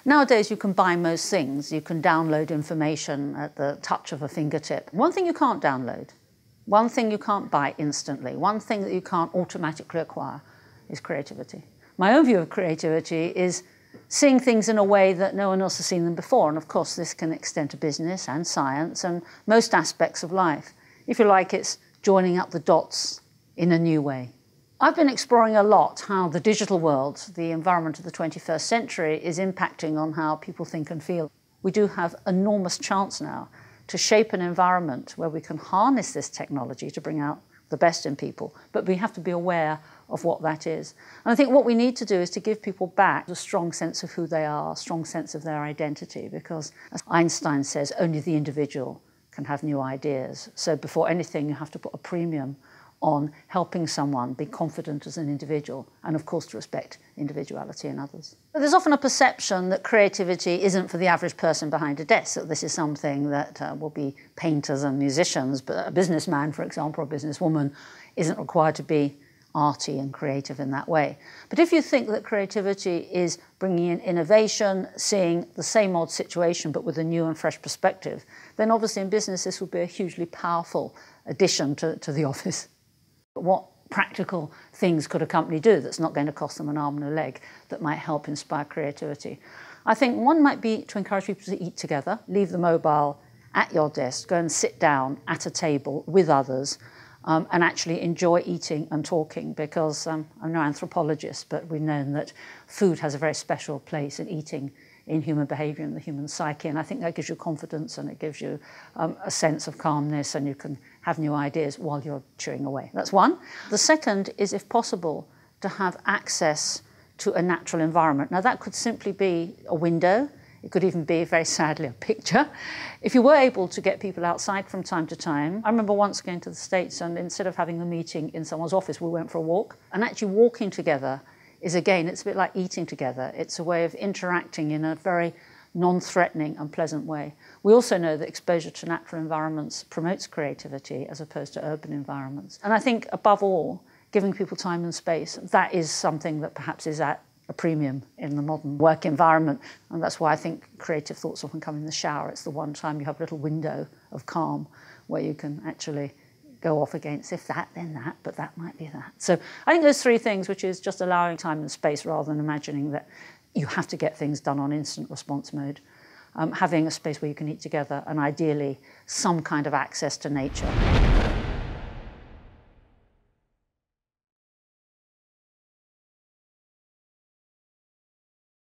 Nowadays you can buy most things. You can download information at the touch of a fingertip. One thing you can't download, one thing you can't buy instantly, one thing that you can't automatically acquire is creativity. My own view of creativity is seeing things in a way that no one else has seen them before. And of course this can extend to business and science and most aspects of life. If you like, it's joining up the dots in a new way. I've been exploring a lot how the digital world, the environment of the 21st century, is impacting on how people think and feel. We do have enormous chance now to shape an environment where we can harness this technology to bring out the best in people, but we have to be aware of what that is. And I think what we need to do is to give people back a strong sense of who they are, a strong sense of their identity, because as Einstein says, only the individual can have new ideas. So before anything, you have to put a premium on helping someone be confident as an individual and, of course, to respect individuality in others. But there's often a perception that creativity isn't for the average person behind a desk, that this is something that will be painters and musicians, but a businessman, for example, or a businesswoman isn't required to be arty and creative in that way. But if you think that creativity is bringing in innovation, seeing the same old situation but with a new and fresh perspective, then obviously in business this will be a hugely powerful addition to the office. What practical things could a company do that's not going to cost them an arm and a leg that might help inspire creativity? I think one might be to encourage people to eat together, leave the mobile at your desk, go and sit down at a table with others and actually enjoy eating and talking, because I'm no anthropologist, but we've known that food has a very special place in eating in human behaviour and the human psyche, and I think that gives you confidence and it gives you a sense of calmness, and you can have new ideas while you're chewing away. That's one. The second is, if possible, to have access to a natural environment. Now that could simply be a window, it could even be, very sadly, a picture. If you were able to get people outside from time to time. I remember once going to the States, and instead of having the meeting in someone's office, we went for a walk, and actually walking together is, again, it's a bit like eating together. It's a way of interacting in a very non-threatening and pleasant way. We also know that exposure to natural environments promotes creativity as opposed to urban environments. And I think, above all, giving people time and space, that is something that perhaps is at a premium in the modern work environment. And that's why I think creative thoughts often come in the shower. It's the one time you have a little window of calm where you can actually go off against, if that, then that, but that might be that. So I think those three things, which is just allowing time and space rather than imagining that you have to get things done on instant response mode, having a space where you can eat together, and ideally some kind of access to nature.